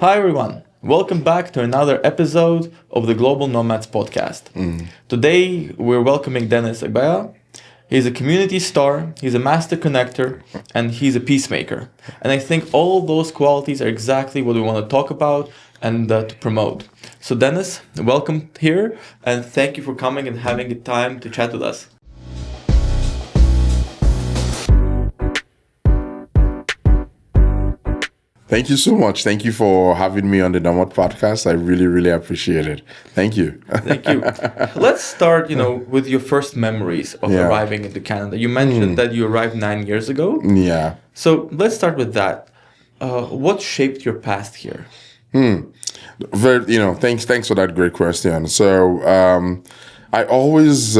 Hi everyone, welcome back to another episode of the Global Nomads podcast. Today we're welcoming Dennis Abaya. He's a community star, he's a master connector, and he's a peacemaker. And I think all of those qualities are exactly what we want to talk about and to promote. So Dennis, welcome here, and thank you for coming and having the time to chat with us. Thank you so much. Thank you for having me on the Nomad podcast. I really, really appreciate it. Thank you. Thank you. Let's start, with your first memories of arriving into Canada. You mentioned that you arrived 9 years ago. Yeah. So let's start with that. What shaped your past here? Thanks for that great question. So I always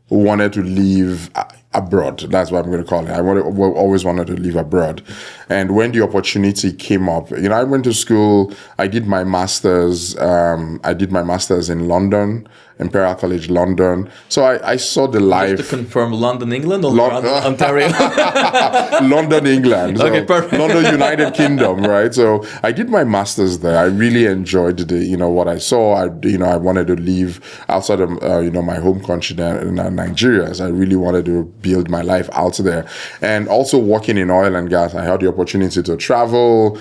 wanted to live abroad. That's what I'm going to call it. Always wanted to live abroad. And when the opportunity came up, I went to school. I did my master's. In London, Imperial College London. So I saw the life. Just to confirm, London, England, or London, Ontario? London, England. So okay, perfect. London, United Kingdom, right? So I did my master's there. I really enjoyed what I saw. I wanted to live outside of my home country in Nigeria. So I really wanted to build my life out there. And also working in oil and gas, I had the opportunity to travel,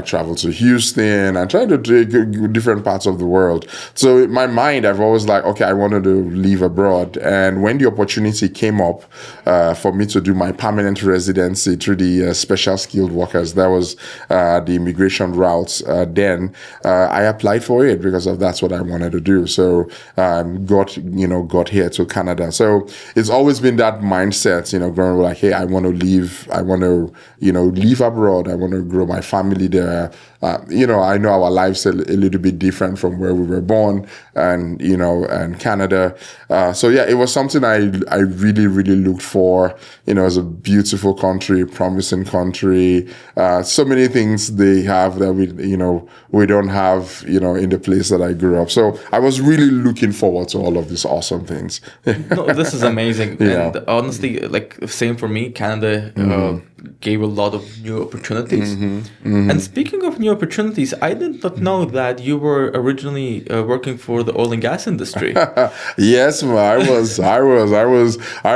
travel to Houston and try to do different parts of the world. So in my mind, I've always okay, I wanted to live abroad. And when the opportunity came up for me to do my permanent residency through the special skilled workers, that was the immigration routes then, I applied for it because that's what I wanted to do. So got here to Canada. So it's always been that mindset, growing like, hey, I want to live abroad. I want to grow my family there. I know our lives a little bit different from where we were born and Canada. It was something I really, really looked for, as a beautiful country, promising country. So many things they have that we don't have, in the place that I grew up. So I was really looking forward to all of these awesome things. No, this is amazing. Yeah. And honestly, same for me, Canada gave a lot of new opportunities. And speaking of new opportunities, I did not know that you were originally working for the oil and gas industry. Yes, I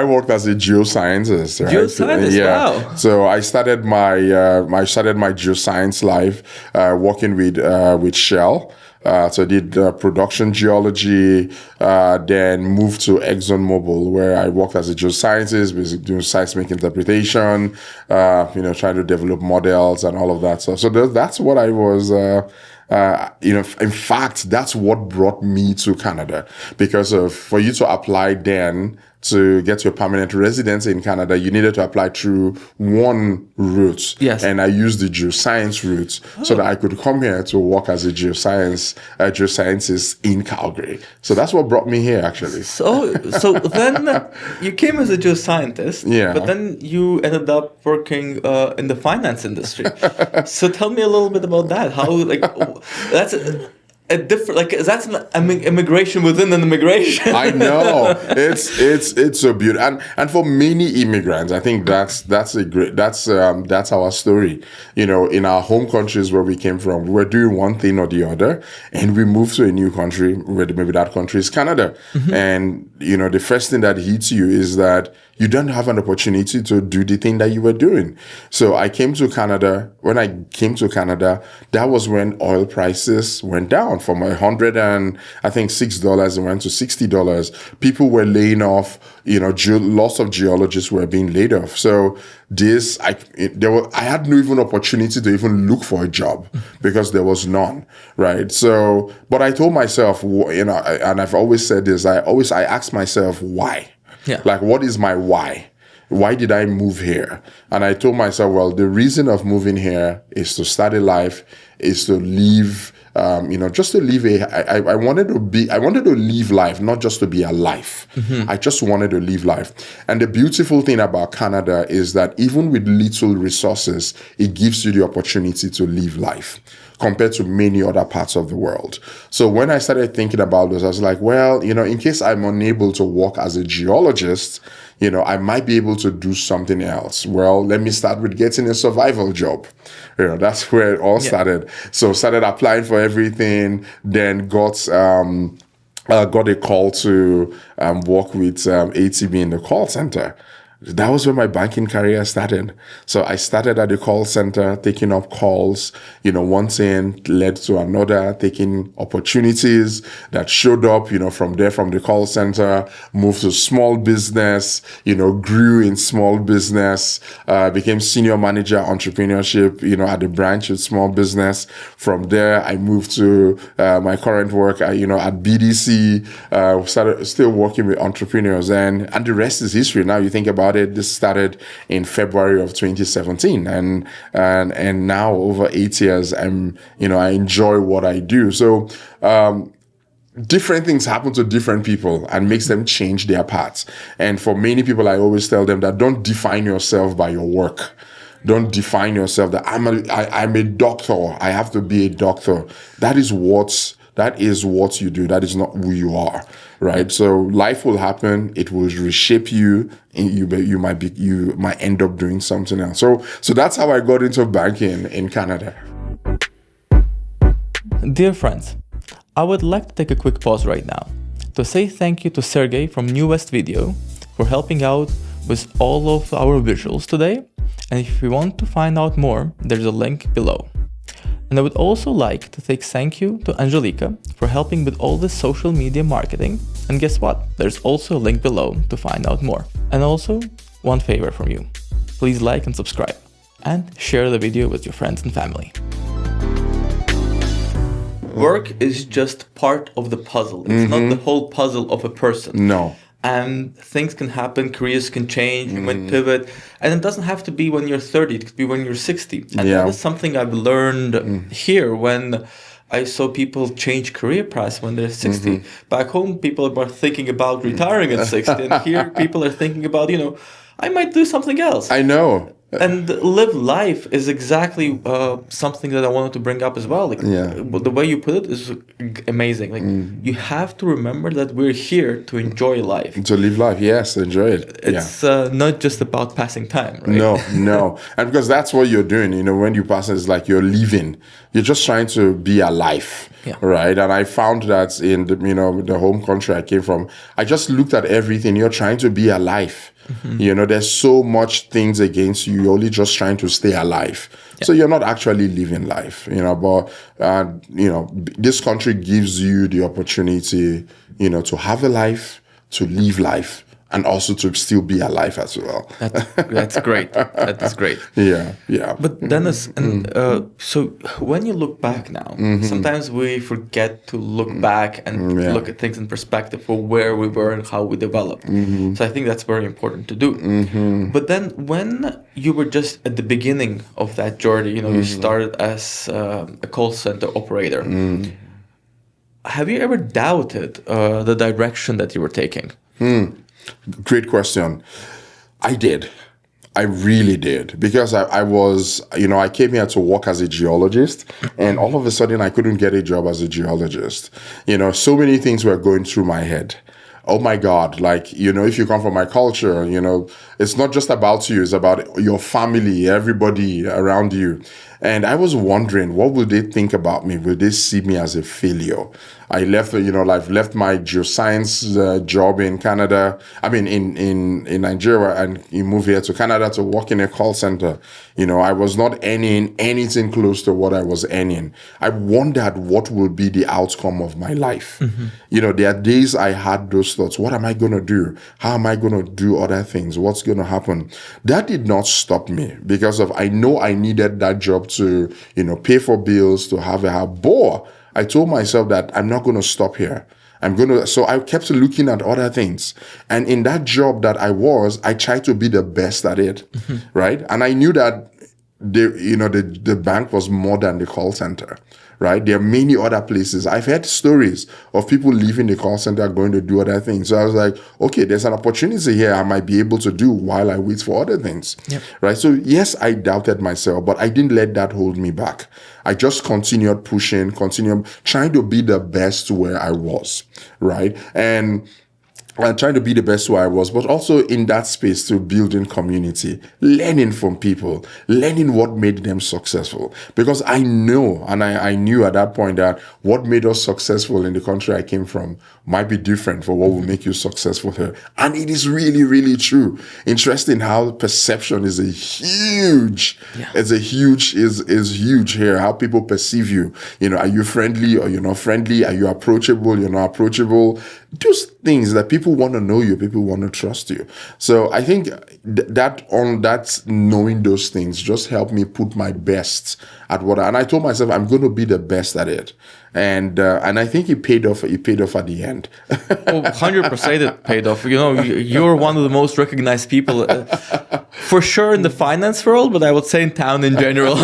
worked as a geoscientist. Right? Geoscientist, wow. So I started my geoscience life working with Shell. So I did production geology, then moved to ExxonMobil, where I worked as a geoscientist, basically doing seismic interpretation, trying to develop models and all of that stuff. So that's what I was. In fact, that's what brought me to Canada, because for you to apply then to get your permanent residency in Canada, you needed to apply through one route. Yes. And I used the geoscience route so that I could come here to work as a geoscientist in Calgary. So that's what brought me here, actually. So then you came as a geoscientist, but then you ended up working in the finance industry. So tell me a little bit about that. How, that's a different, that's an immigration within an immigration. I know, it's so beautiful, and for many immigrants, I think that's our story. In our home countries where we came from, we were doing one thing or the other, and we moved to a new country where maybe that country is Canada, and the first thing that hits you is that you don't have an opportunity to do the thing that you were doing. So I came to Canada. When I came to Canada, that was when oil prices went down from $6 and went to $60. People were laying off, lots of geologists were being laid off. So I had no even opportunity to even look for a job because there was none, right? So, but I told myself, and I've always said this, I asked myself, why? Yeah. What is my why? Why did I move here? And I told myself, well, the reason of moving here is to start a life, is to live, just to live I wanted to live life, not just to be alive. I just wanted to live life. And the beautiful thing about Canada is that even with little resources, it gives you the opportunity to live life compared to many other parts of the world. So when I started thinking about this, I was like, well, in case I'm unable to work as a geologist, I might be able to do something else. Well, let me start with getting a survival job. That's where it all started. So started applying for everything, then got a call to work with ATB in the call center. That was where my banking career started. So I started at the call center, taking up calls, one thing led to another, taking opportunities that showed up, from there, from the call center, moved to small business, grew in small business, became senior manager entrepreneurship, at the branch with small business. From there, I moved to my current work, at BDC, started still working with entrepreneurs, and the rest is history. Now you think about it, this started in February of 2017, and now over 8 years, I enjoy what I do. So different things happen to different people and makes them change their paths. And for many people, I always tell them that don't define yourself by your work. Don't define yourself that I'm a doctor. I have to be a doctor. That is what you do. That is not who you are, right? So life will happen. It will reshape you. And you might end up doing something else. So that's how I got into banking in Canada. Dear friends, I would like to take a quick pause right now to say thank you to Sergey from New West Video for helping out with all of our visuals today. And if you want to find out more, there's a link below. And I would also like to say thank you to Angelica for helping with all the social media marketing. And guess what? There's also a link below to find out more. And also, one favor from you. Please like and subscribe. And share the video with your friends and family. Work is just part of the puzzle. It's not the whole puzzle of a person. No. And things can happen, careers can change, you might pivot. And it doesn't have to be when you're 30, it could be when you're 60. And that is something I've learned here when I saw people change career paths when they're 60. Back home, people are thinking about retiring at 60. And here, people are thinking about, I might do something else. I know. And live life is exactly something that I wanted to bring up as well. The way you put it is amazing. You have to remember that we're here to enjoy life. To live life, yes, enjoy it. It's not just about passing time, right? No. And because that's what you're doing, when you pass, it's like you're living. You're just trying to be alive, right? And I found that in the home country I came from, I just looked at everything. You're trying to be alive. There's so much things against you. You're only just trying to stay alive. So you're not actually living life, but this country gives you the opportunity, to have a life, to live life, and also to still be alive as well. That's great. That is great. Yeah. But Dennis, so when you look back now, sometimes we forget to look back and look at things in perspective for where we were and how we developed. So I think that's very important to do. But then when you were just at the beginning of that journey, you started as a call center operator. Have you ever doubted the direction that you were taking? Great question. I did. I really did. Because I was, I came here to work as a geologist, and all of a sudden I couldn't get a job as a geologist. So many things were going through my head. Oh my God, if you come from my culture, it's not just about you, it's about your family, everybody around you. And I was wondering, what will they think about me? Will they see me as a failure? I left, I've left my geoscience job in Canada. I mean, in Nigeria, and you move here to Canada to work in a call center. I was not earning anything close to what I was earning. I wondered what will be the outcome of my life. There are days I had those thoughts. What am I going to do? How am I going to do other things? What's going to happen? That did not stop me because I know I needed that job to, pay for bills, to have a house. But I told myself that I'm not going to stop here. So I kept looking at other things. And in that job that I tried to be the best at it, right? And I knew that the bank was more than the call center, right? There are many other places. I've heard stories of people leaving the call center going to do other things. So I was like, okay, there's an opportunity here I might be able to do while I wait for other things, right? So yes, I doubted myself, but I didn't let that hold me back. I just continued pushing, trying to be the best where I was, right? And trying to be the best who I was, but also in that space to building community, learning from people, learning what made them successful. Because I know, and I knew at that point that what made us successful in the country I came from might be different for what will make you successful here. And it is really, really true. Interesting how perception is is huge here. How people perceive you. Are you friendly or you're not friendly? Are you approachable? You're not approachable. Those things that people want to know you, people want to trust you. So I think that knowing those things just helped me put my best at and I told myself I'm going to be the best at it. And I think it paid off. It paid off at the end. 100% it paid off. You're one of the most recognized people, for sure in the finance world, but I would say in town in general.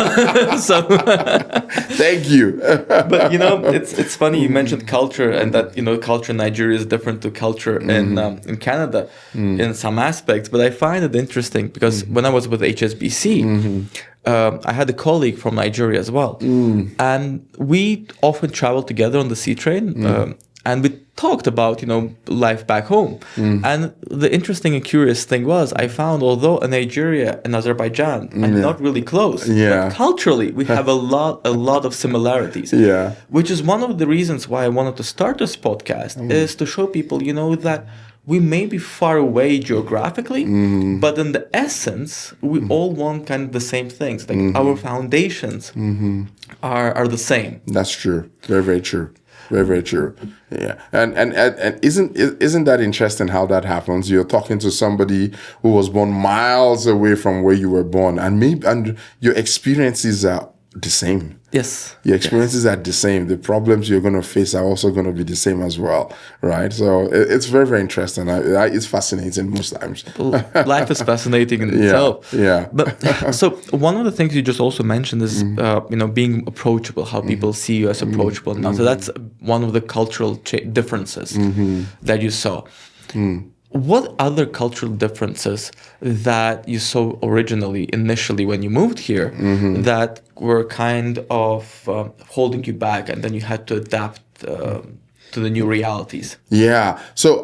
So, thank you. But it's funny you mentioned culture, and that culture in Nigeria is different to culture in Canada in some aspects. But I find it interesting because when I was with HSBC. I had a colleague from Nigeria as well. And we often traveled together on the sea train. And we talked about, life back home. And the interesting and curious thing was, I found although Nigeria and Azerbaijan are not really close, but culturally we have a lot of similarities. Which is one of the reasons why I wanted to start this podcast, is to show people, that we may be far away geographically, but in the essence, we all want kind of the same things. Like our foundations are the same. That's true. Very, very true. Very, very true. Yeah. And isn't that interesting how that happens? You're talking to somebody who was born miles away from where you were born, and your experiences are the same. Yes. Your experiences are the same. The problems you're going to face are also going to be the same as well, right? So it's very, very interesting. It's fascinating most times. Life is fascinating in itself. Yeah. But so one of the things you just also mentioned is, being approachable, how people see you as approachable now. So that's one of the cultural differences that you saw. What other cultural differences that you saw initially when you moved here that were kind of holding you back, and then you had to adapt to the new realities? Yeah. So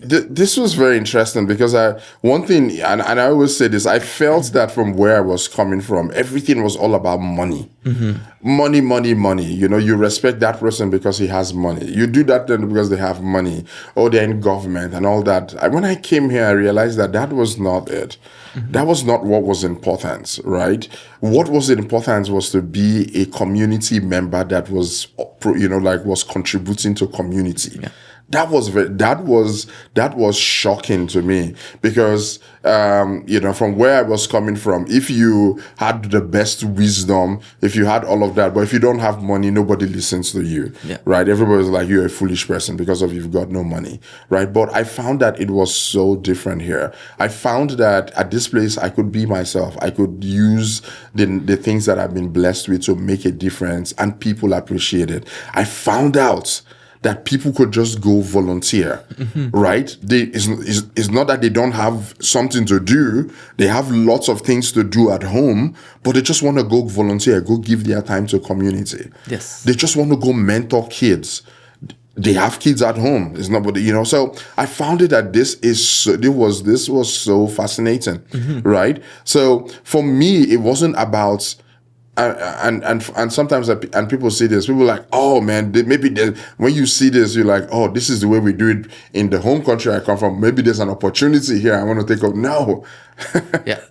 this was very interesting because one thing, and I always say this, I felt that from where I was coming from, everything was all about money. Money, money, money. You respect that person because he has money. You do that then because they have money, or they're in government and all that. When I came here, I realized that was not it. That was not what was important, right? What was important was to be a community member that was, was contributing to community. Yeah. That was shocking to me because from where I was coming from, if you had the best wisdom, if you had all of that, but if you don't have money, nobody listens to you, right? Everybody's like, you're a foolish person because of you've got no money, right? But I found that it was so different here. I found that at this place, I could be myself. I could use the things that I've been blessed with to make a difference, and people appreciate it. I found out that people could just go volunteer, right? It's not that they don't have something to do. They have lots of things to do at home, but they just want to go volunteer, go give their time to community. Yes. They just want to go mentor kids. They have kids at home. It's not, so I found it that this was so fascinating, right? So for me, it wasn't about, and sometimes people see this, people are like, oh man, when you see this, you're like, oh, this is the way we do it in the home country I come from. Maybe there's an opportunity here I want to take up. No,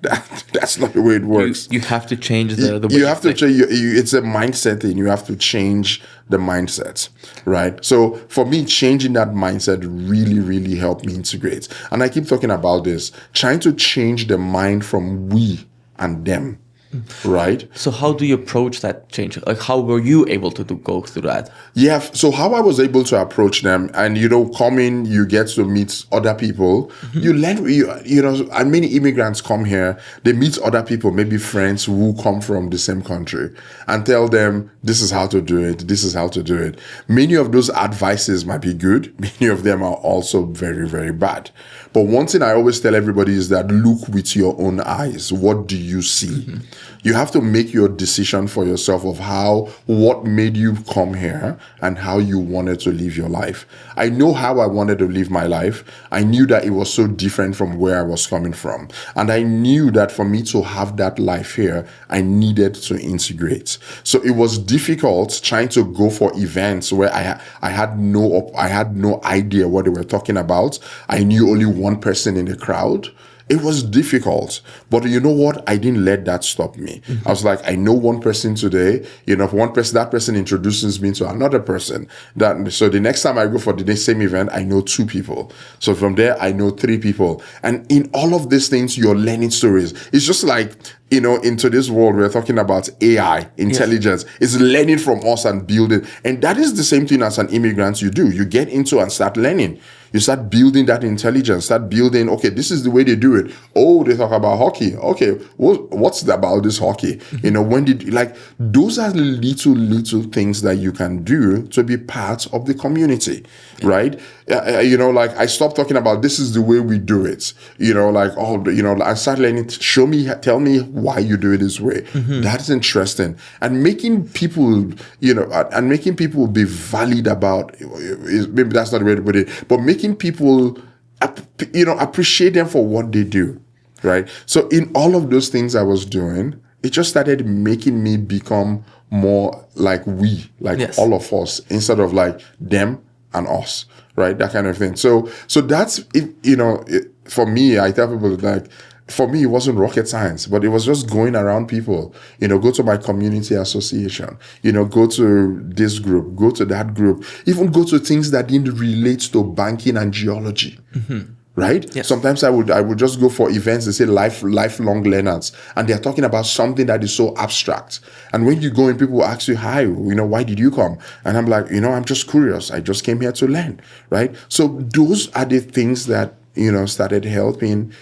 that's not the way it works. You have to change the way you have to change. It's a mindset thing. You have to change the mindset, right? So for me, changing that mindset really, really helped me integrate. And I keep talking about this, trying to change the mind from we and them. Right. So how do you approach that change? Like, how were you able to go through that? Yeah. So how I was able to approach them, and coming, you get to meet other people. You learn. And many immigrants come here. They meet other people, maybe friends who come from the same country, and tell them this is how to do it. This is how to do it. Many of those advices might be good. Many of them are also very, very bad. But one thing I always tell everybody is that look with your own eyes. What do you see? You have to make your decision for yourself of what made you come here and how you wanted to live your life. I know how I wanted to live my life. I knew that it was so different from where I was coming from. And I knew that for me to have that life here, I needed to integrate. So it was difficult trying to go for events where I had no idea what they were talking about. I knew only one person in the crowd. It was difficult, but you know what? I didn't let that stop me. I was like, I know one person today. If that person introduces me to another person. So the next time I go for the same event, I know 2 people. So from there, I know 3 people. And in all of these things, you're learning stories. It's just like, in today's world, we're talking about AI, intelligence. Yes. It's learning from us and building. And that is the same thing as an immigrant you do. You get into and start learning. You start building that intelligence, start building, okay, this is the way they do it. Oh, they talk about hockey. Okay, what's about this hockey? Those are little things that you can do to be part of the community, right? I stopped talking about this is the way we do it. I start learning, tell me why you do it this way. That's interesting. And making people, be valid about, maybe that's not the way to put it, but making people, appreciate them for what they do, right? So in all of those things I was doing, it just started making me become more like all of us, instead of like them and us, right? That kind of thing. So that's it, for me, I tell people for me, it wasn't rocket science, but it was just going around people, go to my community association, go to this group, go to that group, even go to things that didn't relate to banking and geology, right? Yes. Sometimes I would just go for events that say lifelong learners, and they're talking about something that is so abstract. And when you go and people ask you, hi, why did you come? And I'm like, I'm just curious. I just came here to learn, right? So those are the things that started helping.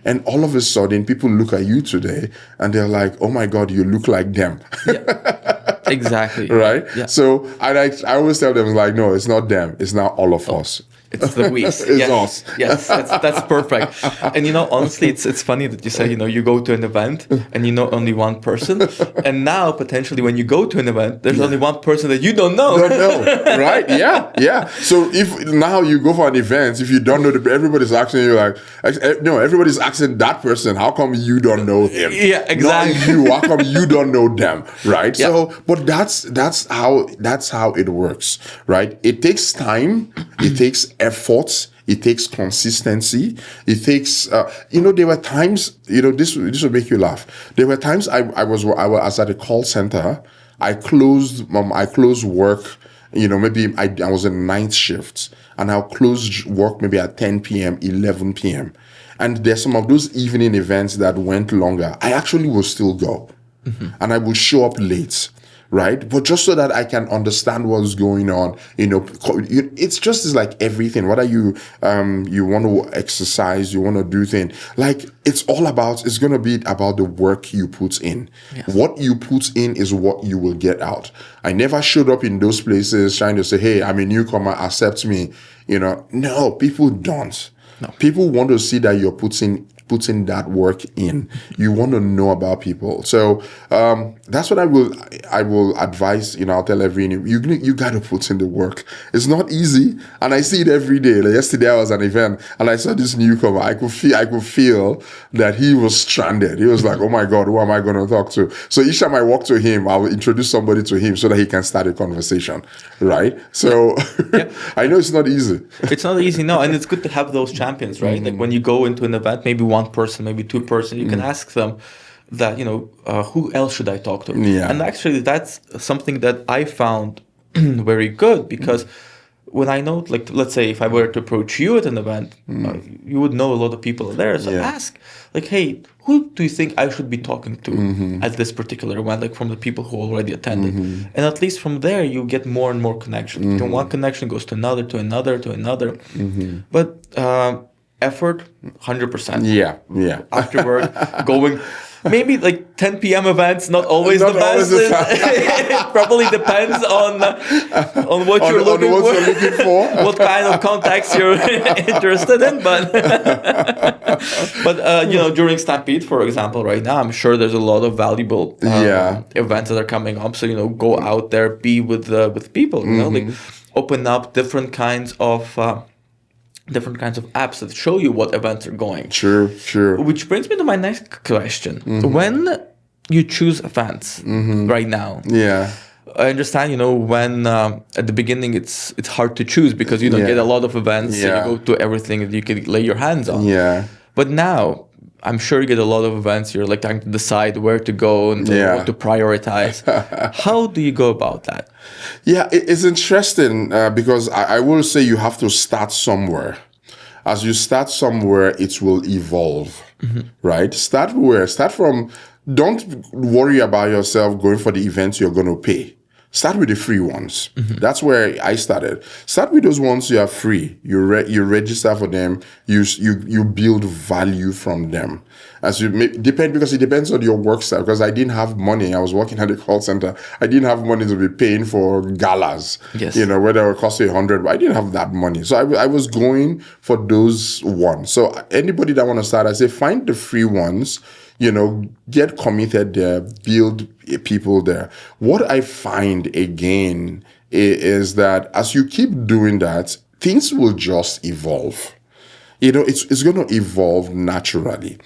And all of a sudden, people look at you today and they're like, oh my God, you look like them. Yeah, exactly. Right? Yeah. So I always tell them, like, no, it's not them. It's not all of us. It's the we. It's us. Yes, that's perfect. And honestly, it's funny that you say, you go to an event and you know only one person. And now, potentially, when you go to an event, there's only one person that you don't know. Right? Yeah. So if now you go for an event, if you don't know everybody's asking you everybody's asking that person, how come you don't know him? Yeah, exactly. Not you, how come you don't know them? Right? Yeah. So, but that's how it works, right? It takes time. It takes effort. It takes consistency. It takes, there were times, this will make you laugh. There were times I was at a call center. I closed work, maybe I was in night shifts, and I'll close work maybe at 10 p.m., 11 p.m. And there's some of those evening events that went longer. I actually will still go. And I will show up late. Right? But just so that I can understand what's going on, it's just like everything. Whether you want to exercise, you want to do things, like it's going to be about the work you put in. Yes. What you put in is what you will get out. I never showed up in those places trying to say, hey, I'm a newcomer, accept me. No, people don't. No. People want to see that you're putting that work in. You want to know about people. So that's what I will advise. I'll tell you got to put in the work. It's not easy, and I see it every day. Like yesterday I was at an event and I saw this newcomer. I could feel that he was stranded. He was like, oh my God, who am I going to talk to? So each time I walk to him, I will introduce somebody to him so that he can start a conversation, right? So I know it's not easy. It's not easy, no, and it's good to have those champions, right? Like when you go into an event, maybe one person, maybe 2 person, you can ask them that, who else should I talk to? Yeah. And actually that's something that I found very good, because when I know, like, let's say if I were to approach you at an event, you would know a lot of people there. So ask, like, hey, who do you think I should be talking to at this particular event, like from the people who already attended? And at least from there, you get more and more connections. One connection goes to another, to another, to another. But effort, 100%. Yeah. Afterward, going maybe like 10 p.m. events, not always Not the best. always the time. It probably depends on what On you're what looking for. you're looking for. What kind of contacts you're interested in, but during Stampede, for example, right now, I'm sure there's a lot of valuable events that are coming up. So go out there, be with people. Like open up different kinds of apps that show you what events are going. Sure. Which brings me to my next question: when you choose events right now, I understand, when at the beginning it's hard to choose because you don't get a lot of events. So you go to everything that you can lay your hands on. Yeah. But now, I'm sure you get a lot of events. You're like trying to decide where to go and what to prioritize. How do you go about that? Yeah, it's interesting because I will say you have to start somewhere. As you start somewhere, it will evolve, right? Start where? Start from, don't worry about yourself going for the events you're going to pay. Start with the free ones. That's where I started. Start with those ones you are free. You register for them. You build value from them. Because it depends on your work style. Because I didn't have money. I was working at a call center. I didn't have money to be paying for galas. Yes. Whether it cost you 100, but I didn't have that money. So I was going for those ones. So anybody that want to start, I say find the free ones. Get committed there, build people there. What I find again is that as you keep doing that, things will just evolve. It's going to evolve naturally.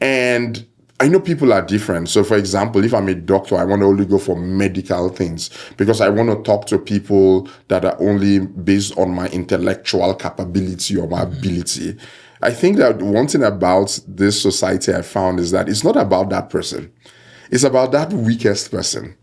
And I know people are different. So for example, if I'm a doctor, I want to only go for medical things because I want to talk to people that are only based on my intellectual capability or my ability. I think that one thing about this society I found is that it's not about that person. It's about that weakest person.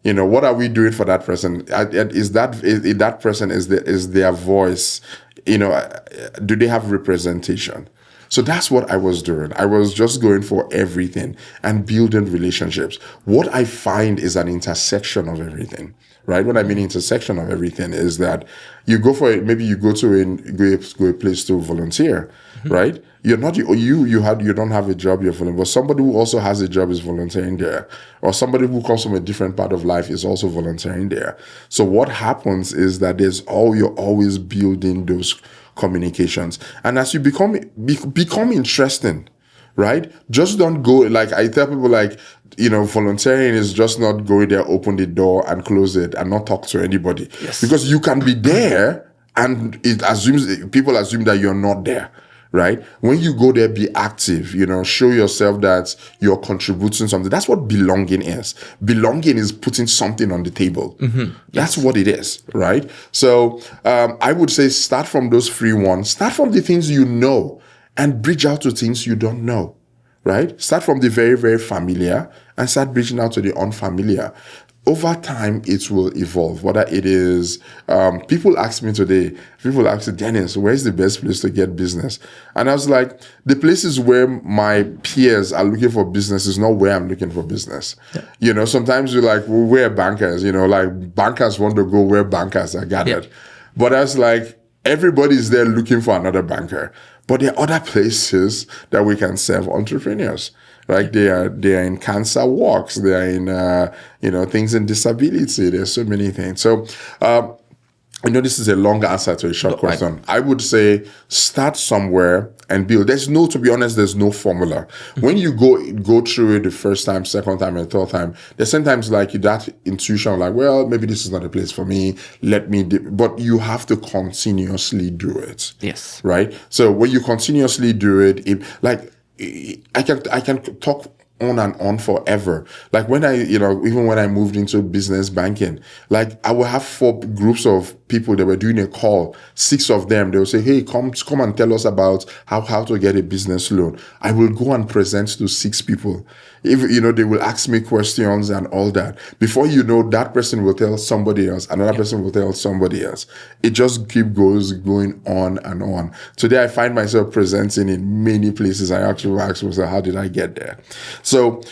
What are we doing for that person? Is that person is their voice? Do they have representation? So that's what I was doing. I was just going for everything and building relationships. What I find is an intersection of everything, right? What I mean intersection of everything is that you go for it. Maybe you go to a place to volunteer, right? You're not you don't have a job, you're volunteering, but somebody who also has a job is volunteering there, or somebody who comes from a different part of life is also volunteering there. So what happens is that you're always building those communications, and as you become interesting, right? Just don't go, like I tell people, volunteering is just not going there, open the door and close it and not talk to anybody. Yes. Because you can be there and people assume that you're not there. Right? When you go there, be active, show yourself that you're contributing something. That's what belonging is. Belonging is putting something on the table. That's what it is, right? So I would say start from those free ones. Start from the things you know and bridge out to things you don't know, right? Start from the very, very familiar and start bridging out to the unfamiliar. Over time, it will evolve. Whether it is, people ask me, Dennis, where's the best place to get business? And I was like, the places where my peers are looking for business is not where I'm looking for business. Yeah. Sometimes you're like, well, we're bankers, bankers want to go where bankers are gathered. Yeah. But I was like, everybody's there looking for another banker. But there are other places that we can serve entrepreneurs. Right? They are in cancer walks. They are in, things in disability. There's so many things. So, I know this is a long answer to a short question. I would say start somewhere and build. To be honest, there's no formula. When you go through it the first time, second time, and third time, there's sometimes that intuition, maybe this is not a place for me. But you have to continuously do it. Yes. Right? So when you continuously do it, I can talk on and on forever. Like when even when I moved into business banking, I will have 4 groups of people that were doing a call. 6 of them, they will say, hey, come and tell us about how to get a business loan. I will go and present to 6 people. If, they will ask me questions and all that. Before you know, that person will tell somebody else, another person will tell somebody else. It just going on and on. Today, I find myself presenting in many places. I actually ask myself, how did I get there? So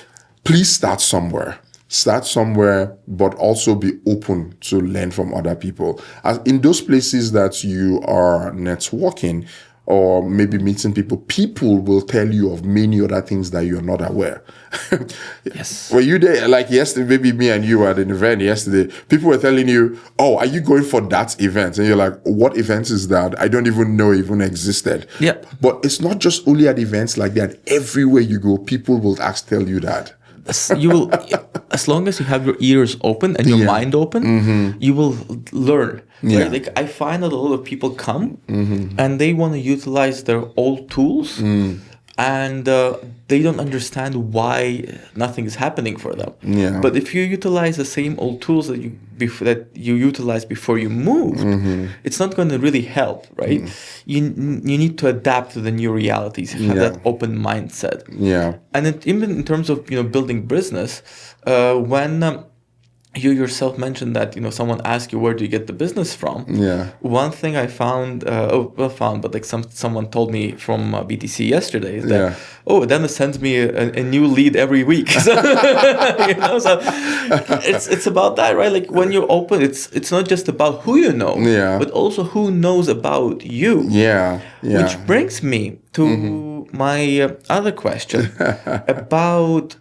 please start somewhere. Start somewhere, but also be open to learn from other people. As in those places that you are networking, or maybe meeting people, people will tell you of many other things that you're not aware. Yes. Were you there? Like yesterday, maybe me and you were at an event yesterday. People were telling you, "Oh, are you going for that event?" And you're like, "What event is that? I don't even know even existed." Yeah. But it's not just only at events like that. Everywhere you go, people will tell you that. You will, as long as you have your ears open and your mind open, you will learn. Yeah. Right? Like I find that a lot of people come and they want to utilize their old tools, and they don't understand why nothing is happening for them. Yeah. But if you utilize the same old tools that you utilized before you moved, it's not going to really help, right? You need to adapt to the new realities, have that open mindset. Yeah. And even in terms of building business, when you yourself mentioned that someone asked you where do you get the business from. Yeah. One thing I found, but like someone told me from BTC yesterday is that Dennis sends me a new lead every week. So, so it's about that, right? Like when you're open, it's not just about who you know, but also who knows about you. Yeah. Yeah. Which brings me to my other question about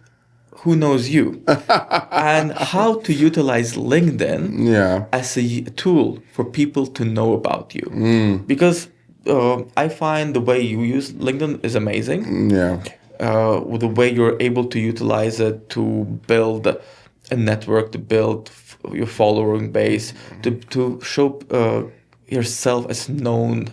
who knows you and how to utilize LinkedIn as a tool for people to know about you. Because I find the way you use LinkedIn is amazing. With the way you're able to utilize it to build a network, to build your following base, to show yourself as known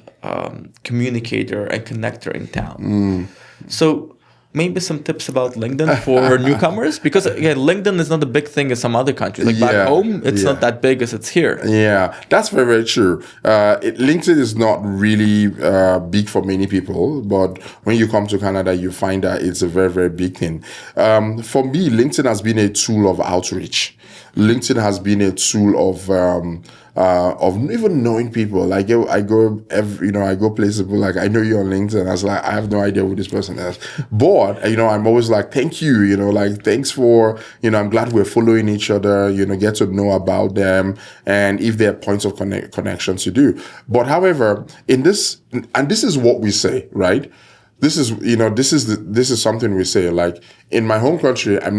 communicator and connector in town. So maybe some tips about LinkedIn for newcomers, because again, LinkedIn is not a big thing in some other countries. Like back home, it's not that big as it's here. Yeah, that's very, very true. LinkedIn is not really big for many people, but when you come to Canada, you find that it's a very, very big thing. For me, LinkedIn has been a tool of outreach. LinkedIn has been a tool of even knowing people. I go places, people like, I know you're on LinkedIn. I was like, I have no idea who this person is. But, I'm always like, thank you, thanks for, I'm glad we're following each other, get to know about them. And if there are points of connections, you do. But however, this is what we say, right? This is something we say, like in my home country, I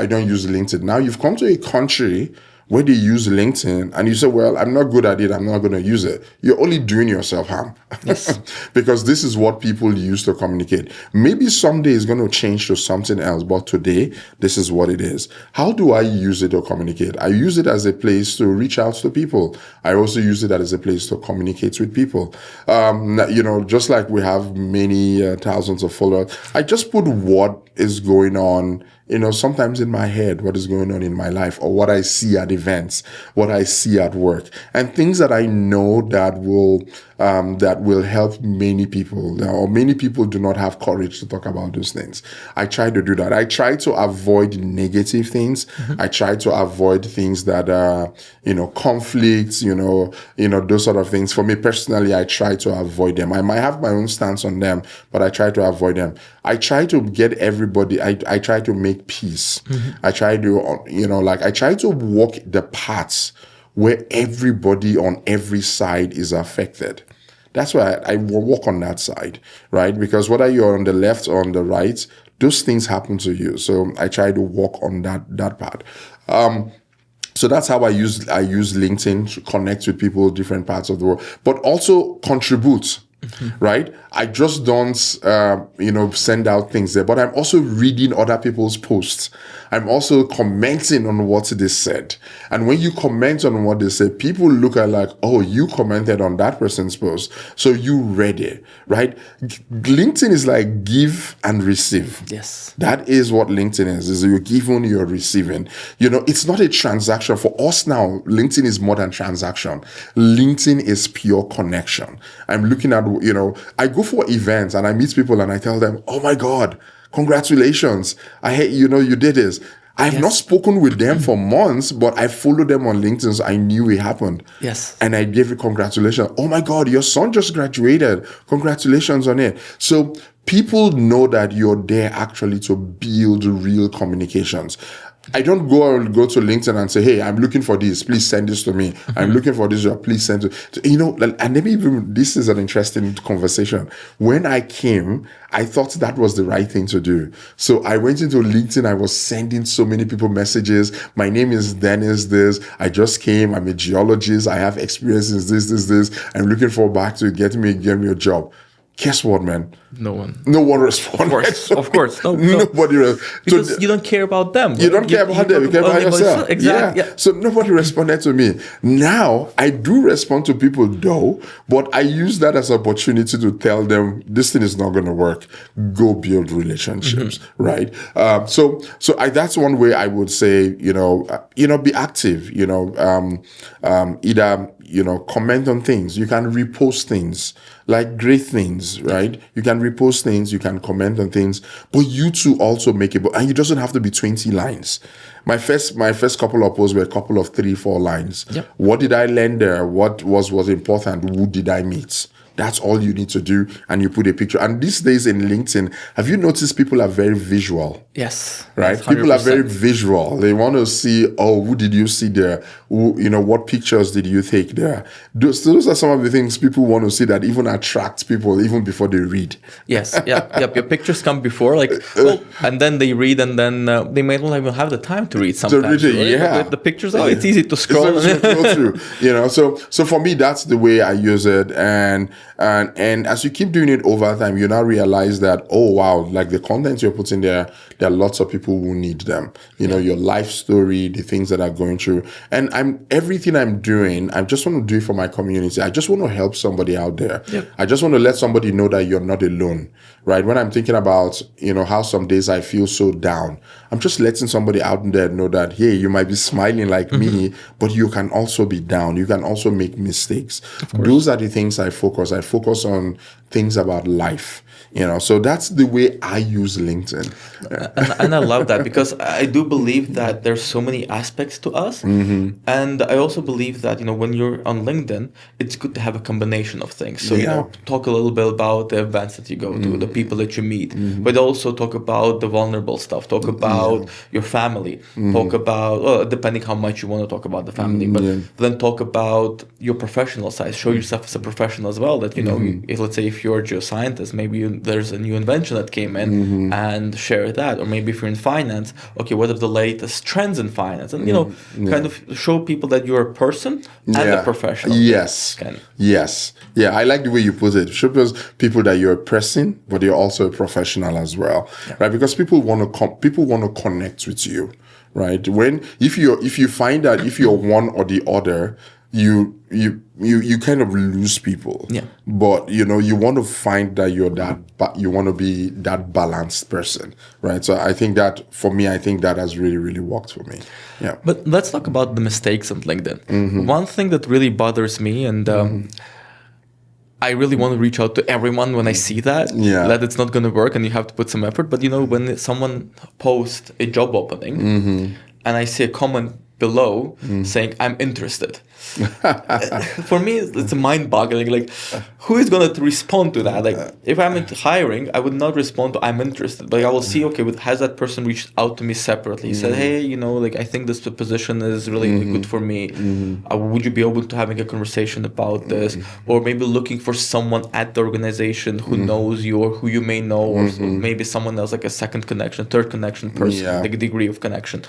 don't use LinkedIn. Now you've come to a country where they use LinkedIn and you say, well, I'm not good at it, I'm not going to use it. You're only doing yourself harm. Yes. Because this is what people use to communicate. Maybe someday it's going to change to something else, but today, this is what it is. How do I use it to communicate? I use it as a place to reach out to people. I also use it as a place to communicate with people. Just like we have many thousands of followers, I just put what is going on, sometimes in my head, what is going on in my life, or what I see at events, what I see at work, and things that I know that will help many people, or many people do not have courage to talk about those things. I try to do that. I try to avoid negative things. I try to avoid things that are, conflicts, those sort of things. For me personally, I try to avoid them. I might have my own stance on them, but I try to avoid them. I try to get everybody, I try to make peace. I try to, I try to walk the paths where everybody on every side is affected. That's why I walk on that side, right? Because whether you're on the left or on the right, those things happen to you. So I try to walk on that path. So that's how I use LinkedIn to connect with people in different parts of the world, but also contribute. Right? I just don't, send out things there, but I'm also reading other people's posts. I'm also commenting on what they said. And when you comment on what they said, people look at like, oh, you commented on that person's post, so you read it, right? LinkedIn is like give and receive. Yes. That is what LinkedIn is you're giving, you're receiving. It's not a transaction. For us now, LinkedIn is more than transaction. LinkedIn is pure connection. I'm looking at, I go for events and I meet people and I tell them, oh my God, congratulations. You did this. I have not spoken with them for months, but I followed them on LinkedIn, so I knew it happened. Yes. And I gave you congratulations. Oh my God, your son just graduated. Congratulations on it. So people know that you're there actually to build real communications. I don't go to LinkedIn and say, hey, I'm looking for this, please send this to me. I'm looking for this job, please send it. And maybe even this is an interesting conversation. When I came, I thought that was the right thing to do. So I went into LinkedIn, I was sending so many people messages. My name is Dennis this. I just came, I'm a geologist, I have experiences, this. I'm looking for back to get me a job. Guess what, man? No one responded. Of course. No. Nobody. Because you don't care about them. You don't care about them. You care about yourself. Exactly. Yeah. So nobody responded to me. Now I do respond to people though, but I use that as an opportunity to tell them this thing is not going to work. Go build relationships, right? So that's one way I would say. Be active. Either comment on things. You can repost things. Like great things, right? You can repost things, you can comment on things, but you too also make it. And it doesn't have to be 20 lines. My first couple of posts were a couple of 3-4 lines. Yep. What did I learn there? What was important? Who did I meet? That's all you need to do, and you put a picture. And these days in LinkedIn, have you noticed people are very visual? Yes. Right? 100%. People are very visual. They want to see, who did you see there? What pictures did you take there? Those are some of the things people want to see that even attract people even before they read. Yes. Yep. Your pictures come before, and then they read, and then they might not even have the time to read sometimes. To read it, right? yeah. But the pictures, it's easy to scroll. So for me, that's the way I use it. And as you keep doing it over time, you now realize that, oh wow, like the content you're putting there are lots of people who need them. Your life story, the things that are going through. And everything I'm doing, I just want to do it for my community. I just want to help somebody out there. Yep. I just want to let somebody know that you're not alone, right? When I'm thinking about, how some days I feel so down, I'm just letting somebody out there know that, hey, you might be smiling like me, but you can also be down. You can also make mistakes. Those are the things I focus. I focus on things about life. So that's the way I use LinkedIn. And I love that, because I do believe that there's so many aspects to us. And I also believe that, when you're on LinkedIn, it's good to have a combination of things. So, talk a little bit about the events that you go to, the people that you meet, but also talk about the vulnerable stuff, talk about your family, talk about, depending how much you want to talk about the family, but then talk about your professional side, show yourself as a professional as well, that, let's say if you're a geoscientist, maybe there's a new invention that came in and share that. Or maybe if you're in finance, what are the latest trends in finance? And, kind of show people that you're a person and a professional. Yes. Yes. Yeah, I like the way you put it. Show people that you're a person, but you're also a professional as well, right? Because people want to connect with you, right? If you find that if you're one or the other, you kind of lose people. Yeah. But you want to find that you want to be that balanced person, right? So I think that for me, that has really, really worked for me. Yeah. But let's talk about the mistakes on LinkedIn. One thing that really bothers me, and I really want to reach out to everyone when I see that it's not going to work and you have to put some effort. But when someone posts a job opening and I see a comment below saying I'm interested, for me it's mind-boggling. Like, who is going to respond to that? Like, if I'm hiring, I would not respond to I'm interested, but I will see, has that person reached out to me separately, said, hey, I think this position is really good for me, would you be open to having a conversation about this? Or maybe looking for someone at the organization who knows you, or who you may know, or maybe someone else, like a second connection, third connection person, like a degree of connection.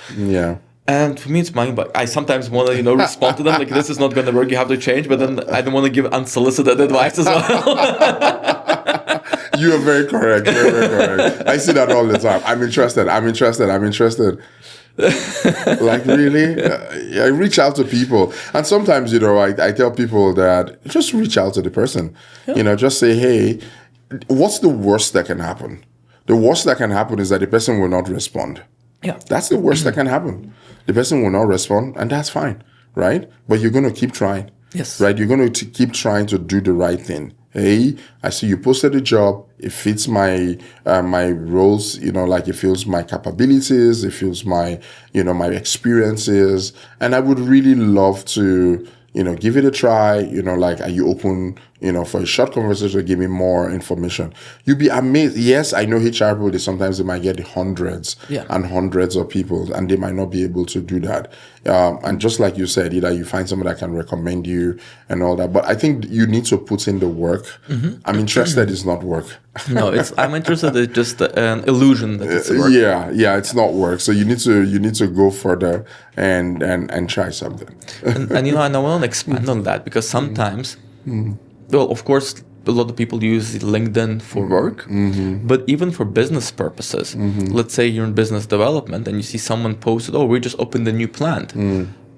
And for me, it's mind-boggling. I sometimes want to, respond to them like, this is not going to work, you have to change. But then I don't want to give unsolicited advice as well. You are very correct. Very, very correct. I see that all the time. I'm interested. Like, really? I reach out to people. And sometimes, I tell people that just reach out to the person. Just say, hey, what's the worst that can happen? The worst that can happen is that the person will not respond. Yeah. That's the worst that can happen. The person will not respond, and that's fine, right? But you're going to keep trying. Yes. Right? You're going to keep trying to do the right thing. Hey, I see you posted a job. It fits my my roles, like it fills my capabilities. It fills my, my experiences. And I would really love to, give it a try. Like, are you open, for a short conversation, give me more information. You'll be amazed. Yes, I know HR people, sometimes they might get hundreds and hundreds of people, and they might not be able to do that. And just like you said, either you find someone that can recommend you and all that. But I think you need to put in the work. I'm interested is not work. No, I'm interested. It's just an illusion that it's work. Yeah, it's not work. So you need to go further and try something. and I want to expand on that, because sometimes, well, of course, a lot of people use LinkedIn for work, but even for business purposes. Let's say you're in business development and you see someone posted, "Oh, we just opened a new plant."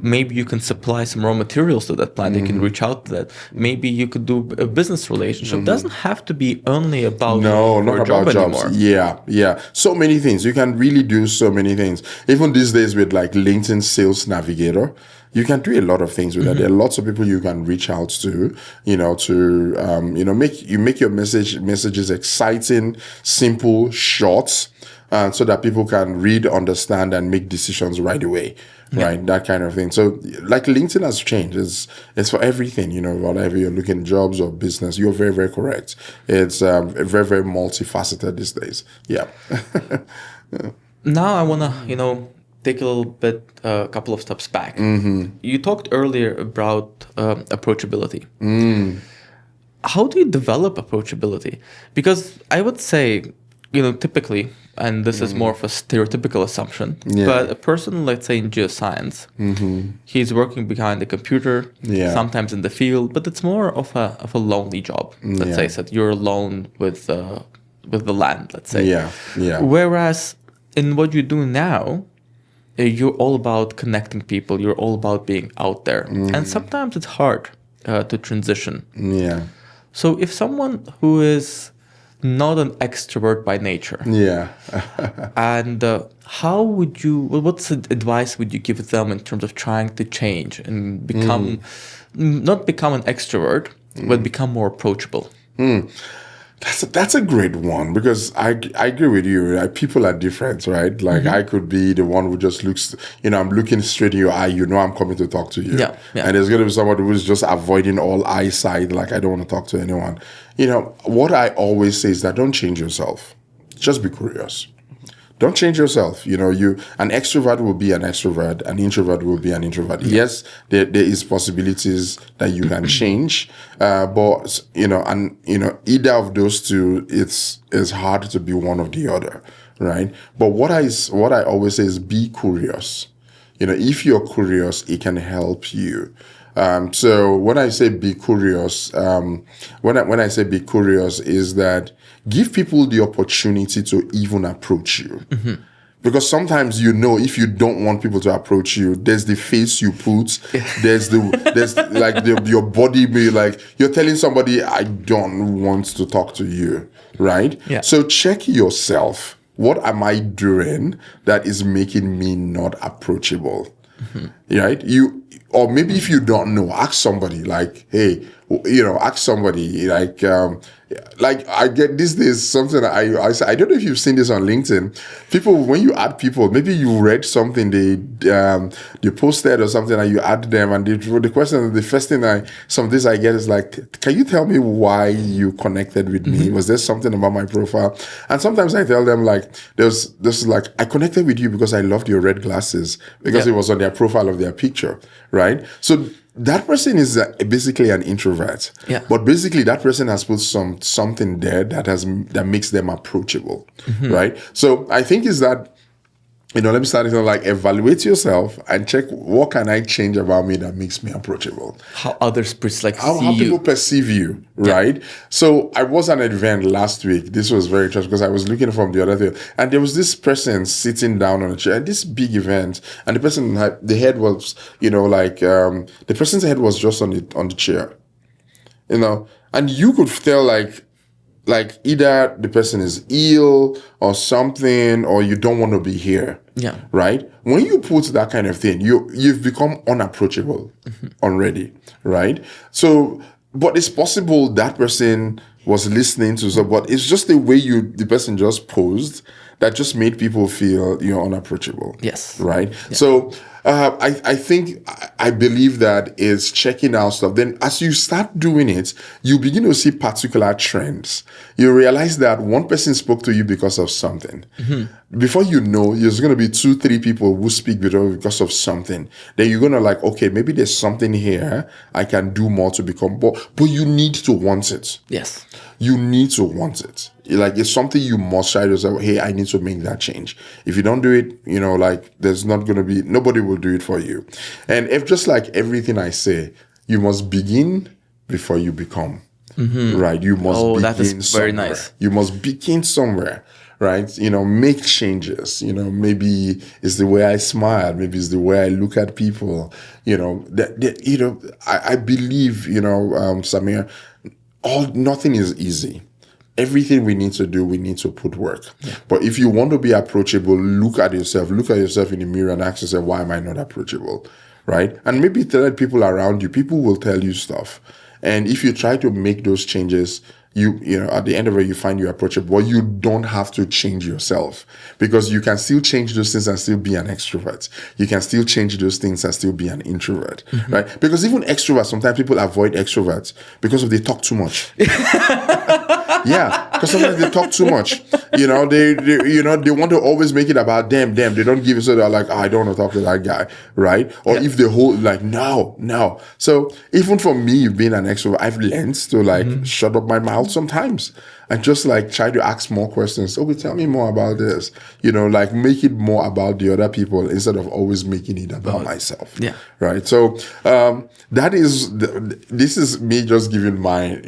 Maybe you can supply some raw materials to that plant. You can reach out to that. Maybe you could do a business relationship. Doesn't have to be only about not about jobs anymore. Yeah. So many things. You can really do so many things. Even these days with like LinkedIn Sales Navigator, you can do a lot of things with that. There are lots of people you can reach out to, make your messages exciting, simple, short, so that people can read, understand, and make decisions right away. Right, that kind of thing. So, like, LinkedIn has changed. It's for everything, whatever you're looking, jobs or business. You're very, very correct. It's very, very multifaceted these days. Yeah. Now I wanna, take a little bit, a couple of steps back. You talked earlier about approachability. How do you develop approachability? Because I would say, typically, and this is more of a stereotypical assumption, but a person, let's say in geoscience, he's working behind the computer, sometimes in the field, but it's more of a lonely job. Let's say that you're alone with the land, let's say. Whereas in what you do now, you're all about connecting people. You're all about being out there, and sometimes it's hard to transition. So if someone who is not an extrovert by nature. And how would what's the advice would you give them in terms of trying to change and not become an extrovert, but become more approachable? That's a great one, because I agree with you. Like, people are different, right? Like, I could be the one who just looks, I'm looking straight in your eye, I'm coming to talk to you. And there's going to be somebody who's just avoiding all eyesight, like, I don't want to talk to anyone. What I always say is that don't change yourself. Just be curious. Don't change yourself. An extrovert will be an extrovert, an introvert will be an introvert. Yes, there is possibilities that you can change, but either of those two, it's hard to be one or the other, right? But what I always say is be curious. If you're curious, it can help you. So when I say be curious, when I say be curious is that give people the opportunity to even approach you. Because sometimes, if you don't want people to approach you, there's the face you put, there's like your body be like, you're telling somebody, I don't want to talk to you, right? So check yourself. What am I doing that is making me not approachable? Right? Or maybe if you don't know, ask somebody, like, hey, ask somebody, like I get these days something I don't know if you've seen this on LinkedIn. People, when you add people, maybe you read something they posted or something, and you add them, and the question, the first thing some days I get is like, can you tell me why you connected with me? Was there something about my profile? And sometimes I tell them, like, there's like, I connected with you because I loved your red glasses, because it was on their profile of their picture, right? So that person is basically an introvert, but basically that person has put something there that makes them approachable, right? So I think is that, let me start with, like, evaluate yourself and check, what can I change about me that makes me approachable? How others how people perceive you, right? So I was at an event last week. This was very interesting because I was looking from the other thing, and there was this person sitting down on a chair at this big event, and the person the head was, the person's head was just on the chair, and you could tell, like either the person is ill or something, or you don't want to be here. Right? When you put that kind of thing, you've become unapproachable already, right? So, but it's possible that person was listening to, but it's just the way the person just posed that just made people feel, unapproachable. Yes. Right. Yeah. So I believe that is checking out stuff. Then as you start doing it, you begin to see particular trends. You realize that one person spoke to you because of something. Mm-hmm. Before you know, there's going to be 2-3 people who speak because of something. Then you're going to like, okay, maybe there's something here I can do more to become, but you need to want it. Yes. You need to want it. Like, it's something you must try to say, hey, I need to make that change. If you don't do it, there's not going to be, nobody will do it for you. And if just like everything I say, you must begin before you become. Mm-hmm. Right? You must begin that is very somewhere. nice. You must begin somewhere. Right? Make changes. Maybe it's the way I smile. Maybe it's the way I look at people. I believe, Samir, nothing is easy. Everything we need to do, we need to put work. Yeah. But if you want to be approachable, look at yourself in the mirror and ask yourself, why am I not approachable? Right? And maybe tell people around you, people will tell you stuff. And if you try to make those changes, at the end of it, you find you're approachable. Well, you don't have to change yourself, because you can still change those things and still be an extrovert. You can still change those things and still be an introvert, mm-hmm. right? Because even extroverts, sometimes people avoid extroverts because they talk too much. Yeah, because sometimes they talk too much. They want to always make it about them. They don't give it, so they're like, I don't want to talk to that guy, right? Or if they hold like, no. So even for me, being an extrovert, I've learned to mm-hmm. shut up my mouth sometimes and just try to ask more questions. Okay, tell me more about this. Make it more about the other people instead of always making it about myself. Yeah. Right. So this is me just giving my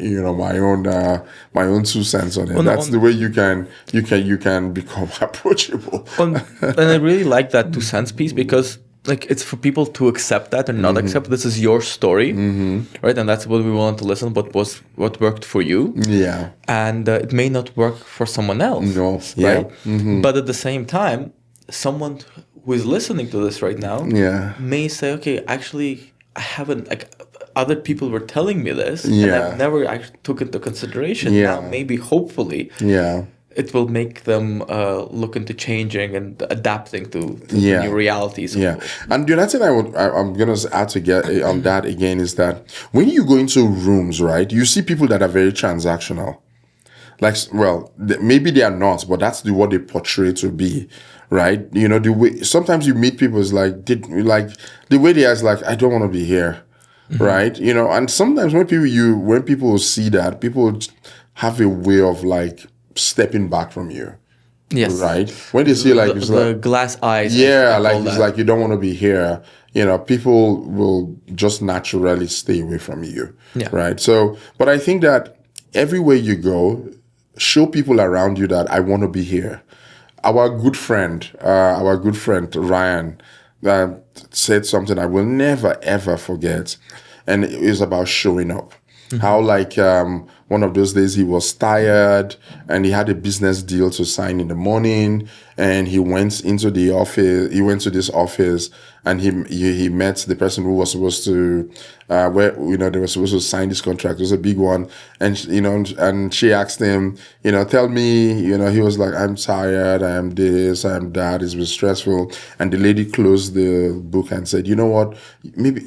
my own 2 cents on it. That's the way you can become approachable. And I really like that 2 cents piece, because it's for people to accept that and not mm-hmm. accept this is your story, mm-hmm. right? And that's what we want to listen. What worked for you? Yeah, and it may not work for someone else. No, right? Yeah. Mm-hmm. But at the same time, someone who is listening to this right now, may say, okay, actually, I haven't other people were telling me this, and I've never actually took into consideration. Now, maybe, hopefully, it will make them look into changing and adapting to the new realities. And the other thing I'm going to add to get on that again is that when you go into rooms, right, you see people that are very transactional. Maybe they are not, but that's what they portray to be, right? The way sometimes you meet people is the way they are is I don't want to be here, mm-hmm. right? And sometimes when people see that, people have a way of stepping back from you. Yes. Right? When they see the glass eyes. Yeah, it's you don't want to be here. People will just naturally stay away from you. Yeah. Right? So, but I think that everywhere you go, show people around you that I want to be here. Our good friend Ryan said something I will never ever forget, and it was about showing up. Mm-hmm. How one of those days he was tired and he had a business deal to sign in the morning, and he went into the office. He went to this office and he met the person who was supposed to they were supposed to sign this contract. It was a big one, and and she asked him, tell me, he was like, I'm tired, I am this, I am that, it's been stressful. And the lady closed the book and said, you know what, maybe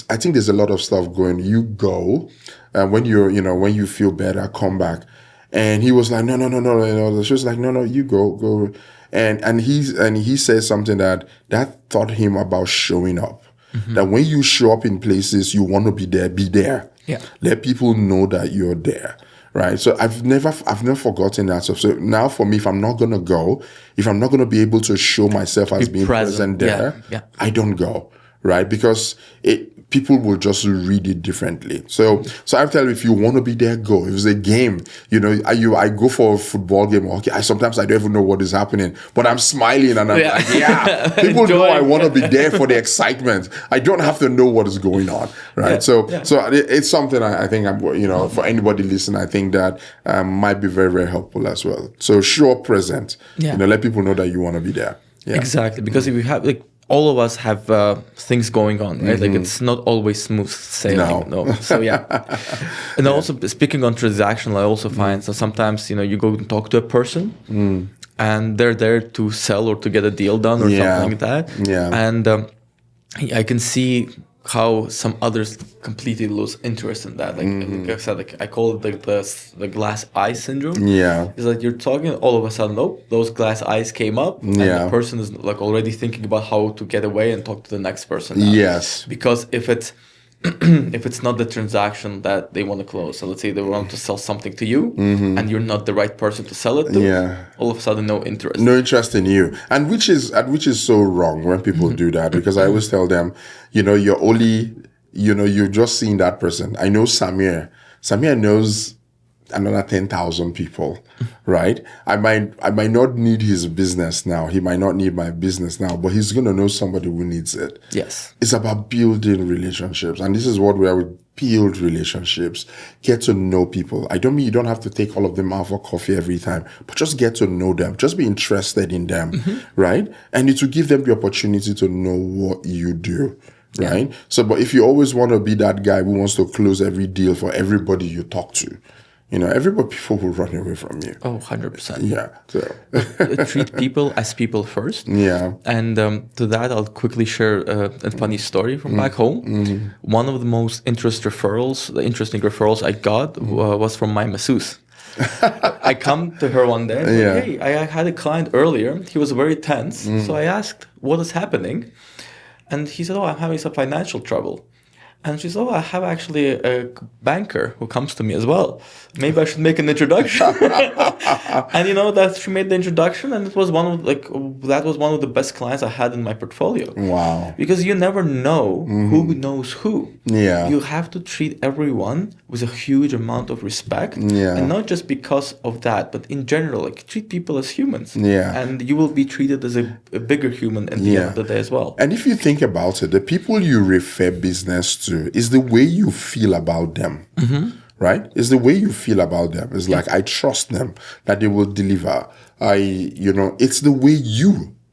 I think there's a lot of stuff going. You go. When when you feel better, come back. And he was like, no. She was like, no, you go. And he says something that taught him about showing up. Mm-hmm. That when you show up in places, you want to be there, be there. Yeah. Let people know that you're there. Right. So I've never forgotten that stuff. So now for me, if I'm not gonna go, if I'm not gonna be able to show myself as being present there, I don't go. Right? Because people will just read it differently. So I tell you, if you want to be there, go. If it's a game, I go for a football game. Okay, sometimes I don't even know what is happening, but I'm smiling and I'm people know I want to be there for the excitement. I don't have to know what is going on, right? So it's something I think for anybody listening, I think that might be very, very helpful as well. So show up present. Let people know that you want to be there. Yeah. Exactly, because if you have all of us have things going on, right? Mm-hmm. It's not always smooth sailing. No. So and also speaking on transactional, I also find so sometimes you go and talk to a person, and they're there to sell or to get a deal done or something like that. Yeah. And I can see how some others completely lose interest in that. Like I said, I call it the glass eye syndrome. Yeah. It's like you're talking, all of a sudden, nope, those glass eyes came up, and the person is like already thinking about how to get away and talk to the next person now. Yes. Because if it's not the transaction that they want to close, so let's say they want to sell something to you, and you're not the right person to sell it to, all of a sudden no interest. No interest in you, and which is so wrong when people do that, because I always tell them, you're only, you've just seen that person. I know Samir knows another 10,000 people, right? I might not need his business now. He might not need my business now, but he's going to know somebody who needs it. Yes. It's about building relationships. And this is what we are with: build relationships, get to know people. I don't mean you don't have to take all of them out for coffee every time, but just get to know them. Just be interested in them, right? And it will give them the opportunity to know what you do. Right? So, but if you always want to be that guy who wants to close every deal for everybody you talk to, people will run away from you. Oh, 100%. Yeah. So. Treat people as people first. Yeah. And to that, I'll quickly share a funny story from back home. One of the most interesting referrals I got was from my masseuse. I come to her one day and say, hey, I had a client earlier. He was very tense. So I asked, what is happening? And he said, oh, I'm having some financial trouble. And she said, oh, I have actually a banker who comes to me as well. Maybe I should make an introduction. And that she made the introduction, and it was one of the best clients I had in my portfolio. Wow. Because you never know who knows who. Yeah. You have to treat everyone with a huge amount of respect. Yeah. And not just because of that, but in general, like treat people as humans. Yeah. And you will be treated as a bigger human at the end of the day as well. And if you think about it, the people you refer business to is the way you feel about them. Right? It's the way you feel about them. It's like, I trust them that they will deliver. It's the way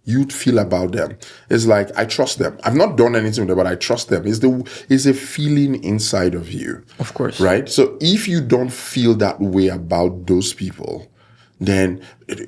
you'd feel about them. It's like, I trust them. I've not done anything with them, but I trust them. It's a feeling inside of you. Of course. Right? So if you don't feel that way about those people, then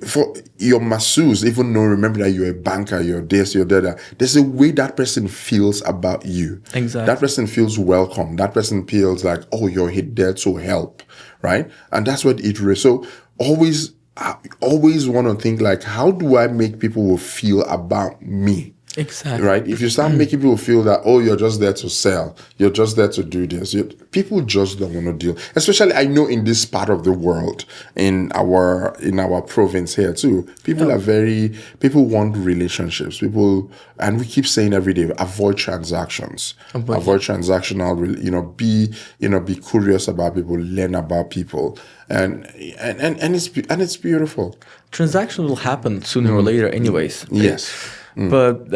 for your masseuse, even though remember that you're a banker, you're this, you're that, there's a way that person feels about you. Exactly. That person feels welcome. That person feels like, oh, you're there to help, right? And that's what it is. So always want to think like, how do I make people feel about me? Exactly. Right? If you start making people feel that, oh, you're just there to sell, you're just there to do this, people just don't want to deal. Especially, I know in this part of the world, in our province here too, people want relationships. And we keep saying every day, avoid transactions, avoid transactional. Be curious about people, learn about people, and it's beautiful. Transaction will happen sooner or later, anyways. Yes. But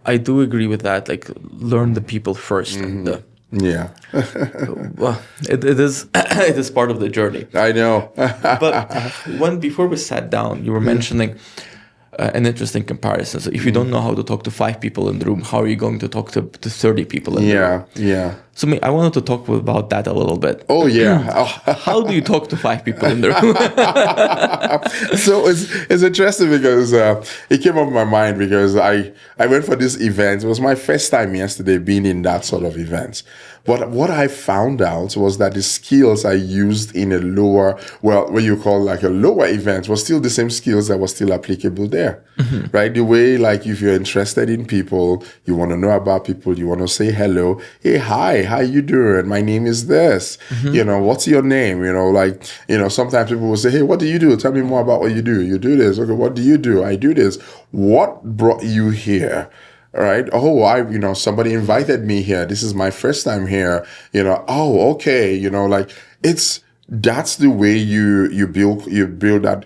I do agree with that. Like, learn the people first. And, well, it is it is part of the journey. I know. But before we sat down, you were mentioning an interesting comparison. So if you don't know how to talk to 5 people in the room, how are you going to talk to 30 people in the room? Yeah. So I wanted to talk about that a little bit. Oh, yeah. How do you talk to 5 people in the room? So it's interesting because it came up in my mind because I went for this event. It was my first time yesterday being in that sort of event. But what I found out was that the skills I used in a lower event was still the same skills that were still applicable there, right? The way, like, if you're interested in people, you want to know about people, you want to say hello, hey, hi, how you doing? My name is this. What's your name? Sometimes people will say, hey, what do you do? Tell me more about what you do. You do this. Okay, what do you do? I do this. What brought you here? Right? Oh, somebody invited me here. This is my first time here. Oh, okay. That's the way you build that,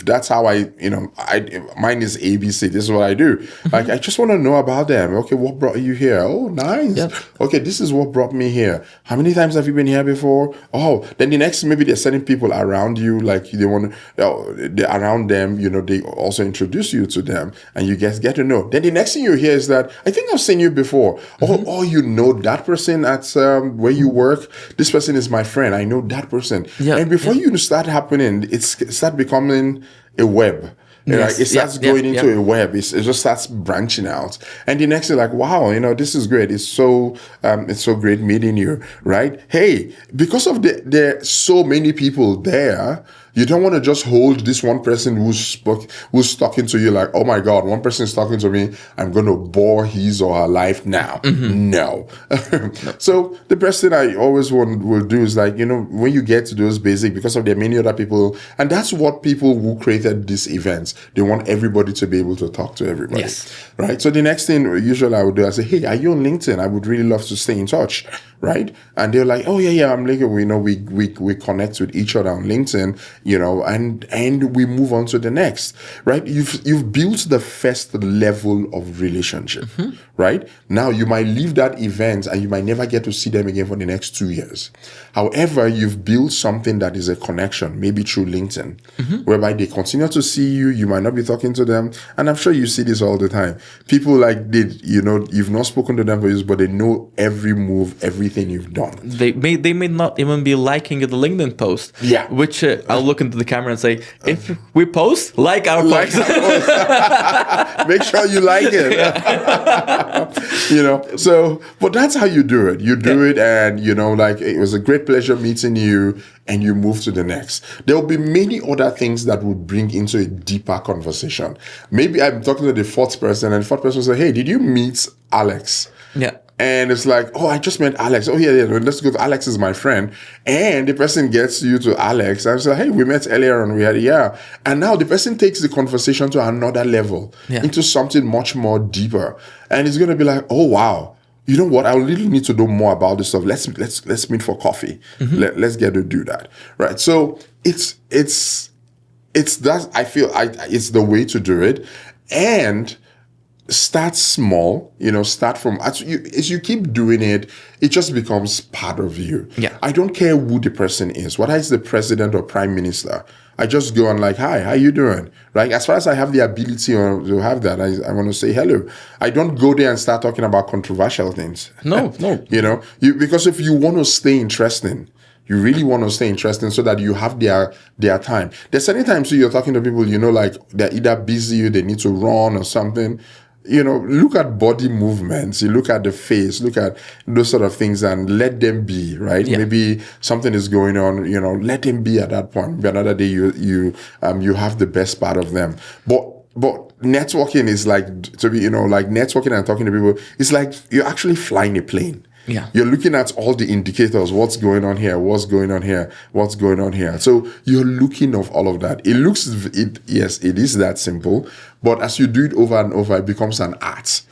that's how mine is ABC. This is what I do. Like, I just want to know about them. Okay, what brought you here? Oh, nice. Yep. Okay, this is what brought me here. How many times have you been here before? Oh, then the next, maybe they're sending people around you, like they want to, around them, they also introduce you to them and you get to know. Then the next thing you hear is that, I think I've seen you before. Oh, you know that person at where you work? This person is my friend. I know that person. Yeah, And before you start happening, it start becoming a web. Yes, It starts going into a web. It just starts branching out, and the next thing, like, wow, this is great. It's so great meeting you, right? Hey, because of there so many people there, you don't want to just hold this one person who's talking to you like, oh my God, one person is talking to me. I'm going to bore his or her life now. No. So the best thing I always will do is like, when you get to those basic, because of there are many other people, and that's what people who created these events, they want everybody to be able to talk to everybody. Yes. Right. So the next thing usually I would do, I say, hey, are you on LinkedIn? I would really love to stay in touch. Right. And they're like, oh yeah, I'm LinkedIn. We connect with each other on LinkedIn, and we move on to the next. Right. You've built the first level of relationship. Right. Now you might leave that event and you might never get to see them again for the next 2 years. However, you've built something that is a connection, maybe through LinkedIn, whereby they continue to see you. You might not be talking to them. And I'm sure you see this all the time. People like you've not spoken to them for years, but they know every move, everything you've done. They may not even be liking the LinkedIn post. Yeah. Which I'll look into the camera and say, if we post, like our post. Make sure you like it. So, but that's how you do it. You do it, and like, it was a great pleasure meeting you, and you move to the next. There will be many other things that would bring into a deeper conversation. Maybe I'm talking to the fourth person, and the fourth person will say, hey, did you meet Alex? Yeah. And it's like, oh, I just met Alex. Oh, yeah, let's go. Alex is my friend. And the person gets you to Alex and say, hey, we met earlier and we had, And now the person takes the conversation to another level, into something much more deeper. And it's going to be like, oh, wow. You know what? I really need to know more about this stuff. Let's meet for coffee. Let's get to do that. Right. So it's that, I feel it's the way to do it. And start small, start from, as you keep doing it, it just becomes part of you. Yeah. I don't care who the person is, whether it's the president or prime minister. I just go and like, hi, how you doing? Right? As far as I have the ability to have that, I want to say hello. I don't go there and start talking about controversial things. No. Because if you want to stay interesting, you really want to stay interesting so that you have their time. There's any times you're talking to people, like they're either busy, they need to run or something. Look at body movements, you look at the face, look at those sort of things and let them be, right? Yeah. Maybe something is going on, let them be at that point. Maybe another day you have the best part of them. But networking is like, to be, like networking and talking to people, it's like you're actually flying a plane. Yeah. You're looking at all the indicators, what's going on here, what's going on here, what's going on here. So you're looking of all of that. Yes, it is that simple. But as you do it over and over, it becomes an art.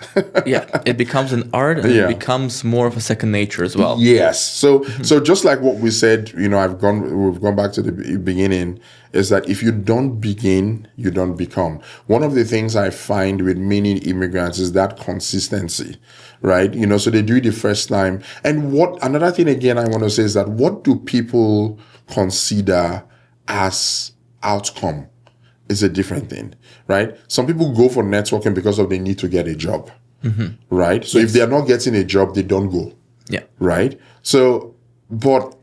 Yeah, it becomes an art, and it becomes more of a second nature as well. Yes. So just like what we said, we've gone back to the beginning, is that if you don't begin, you don't become. One of the things I find with many immigrants is that consistency, right? So they do it the first time. And another thing again I want to say is that what do people consider as outcome is a different thing, right? Some people go for networking because of they need to get a job, right? So if they are not getting a job, they don't go, right? So, but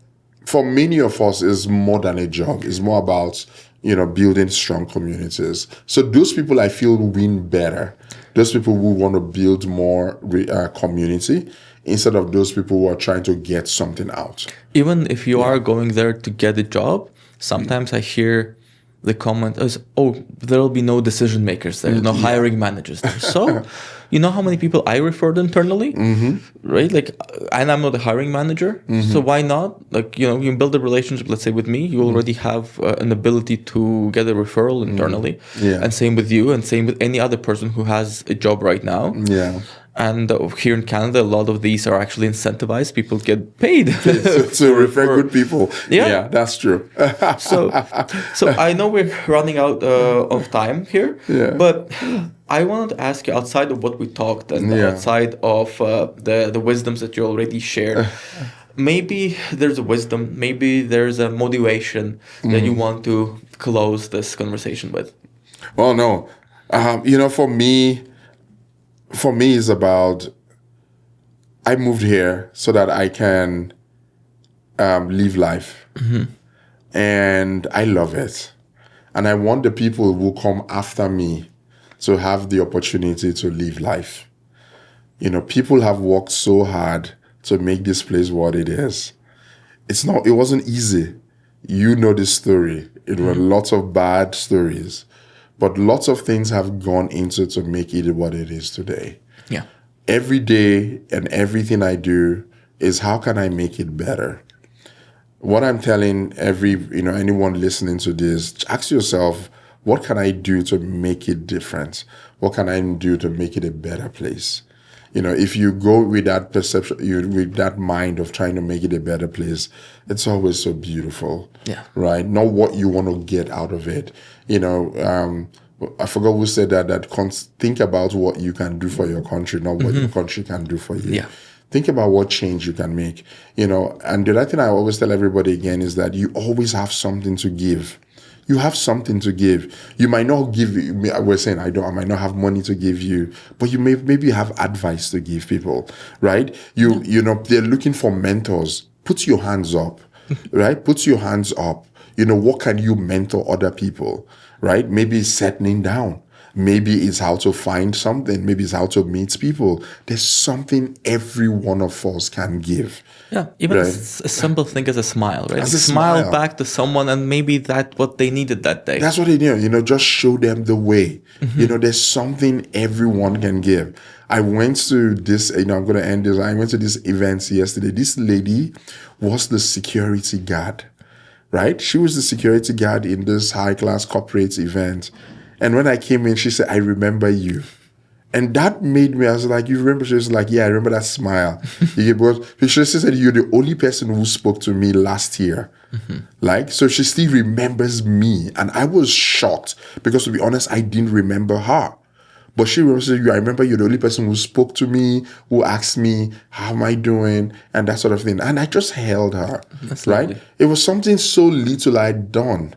for many of us, it's more than a job. It's more about, building strong communities. So those people I feel win better. Those people who want to build more community instead of those people who are trying to get something out. Even if you are going there to get a job, sometimes I hear the comment is, oh, there'll be no decision makers there, no hiring managers there. So, you know how many people I referred internally, right? Like, and I'm not a hiring manager, so why not? Like, you build a relationship, let's say with me, you already have an ability to get a referral internally. And same with you, and same with any other person who has a job right now. Yeah. And here in Canada, a lot of these are actually incentivized. People get paid to refer good people. Yeah, that's true. So I know we're running out of time here, but I wanted to ask you, outside of what we talked and outside of the wisdoms that you already shared, maybe there's a wisdom, maybe there's a motivation that you want to close this conversation with. Well, no. For me, it's about, I moved here so that I can live life. And I love it. And I want the people who come after me to have the opportunity to live life. You know, people have worked so hard to make this place what it is. It wasn't easy. You know the story. It were lots of bad stories, but lots of things have gone into it to make it what it is today. Yeah. Every day and everything I do is how can I make it better? What I'm telling anyone listening to this, ask yourself, what can I do to make it different? What can I do to make it a better place? You know, if you go with that perception, with that mind of trying to make it a better place, it's always so beautiful. Yeah. Right? Not what you want to get out of it. You know, I forgot who said that think about what you can do for your country, not what your country can do for you. Yeah. Think about what change you can make. You know, and the other thing I always tell everybody again is that you always have something to give. You have something to give. You might not give. We're saying I might not have money to give you, but you maybe have advice to give people, right? You know, they're looking for mentors. Put your hands up, right? Put your hands up. You know, what can you mentor other people, right? Maybe it's settling down. Maybe it's how to find something. Maybe it's how to meet people. There's something every one of us can give. Yeah, even right? a simple thing as a smile, right? As a smile smile back to someone, and maybe that's what they needed that day. That's what they do. You know, just show them the way. You know, there's something everyone can give. I went to this, I'm going to end this. I went to this event yesterday. This lady was the security guard, right? She was the security guard in this high-class corporate event. And when I came in, she said, I remember you. And that made me, I was like, you remember? She was like, yeah, I remember that smile. She said, you're the only person who spoke to me last year. Like, so she still remembers me. And I was shocked because, to be honest, I didn't remember her. But she remembers you. I remember you're the only person who spoke to me, who asked me, how am I doing? And that sort of thing. And I just held her, That's right? lovely. It was something so little I'd done,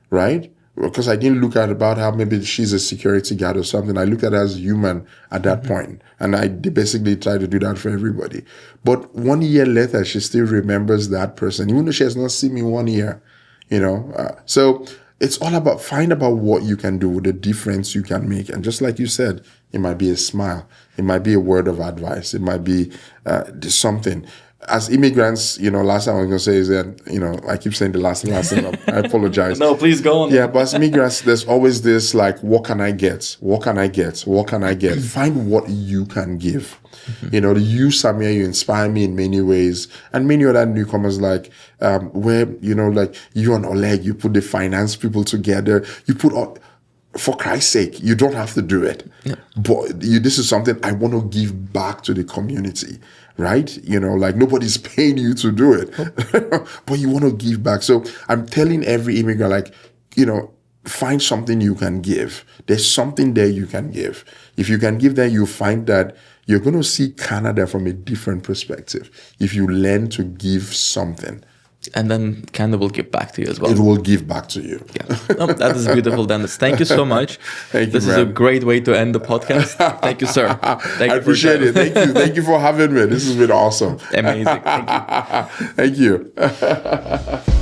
right? Because I didn't look at about how maybe she's a security guard or something. I looked at her as human at that point. And I basically tried to do that for everybody. But 1 year later, she still remembers that person, even though she has not seen me 1 year, you know. So it's all about, find about what you can do, the difference you can make. And just like you said, it might be a smile. It might be a word of advice. It might be something. As immigrants, you know, last time I was going to say is that, you know, I keep saying the last thing. I apologize. No, please go on. Yeah, but as immigrants, there's always this like, what can I get? What can I get? What can I get? Find what you can give. You know, you, Samir, you inspire me in many ways. And many other newcomers, like, where, you know, like you and Oleg, you put the finance people together. You put all, for Christ's sake, you don't have to do it. Yeah. But this is something I want to give back to the community. Right? You know, like nobody's paying you to do it, but you want to give back. So I'm telling every immigrant, like, you know, find something you can give. There's something there you can give. If you can give that, you find that you're going to see Canada from a different perspective. If you learn to give something. And then Canada will give back to you as well. It will give back to you. Yeah. Oh, that is beautiful, Dennis. Thank you so much. Thank you, This is a great way to end the podcast. Thank you, sir. Thank I you appreciate it. Thank you. Thank you for having me. This has been awesome. Amazing. Thank you. Thank you.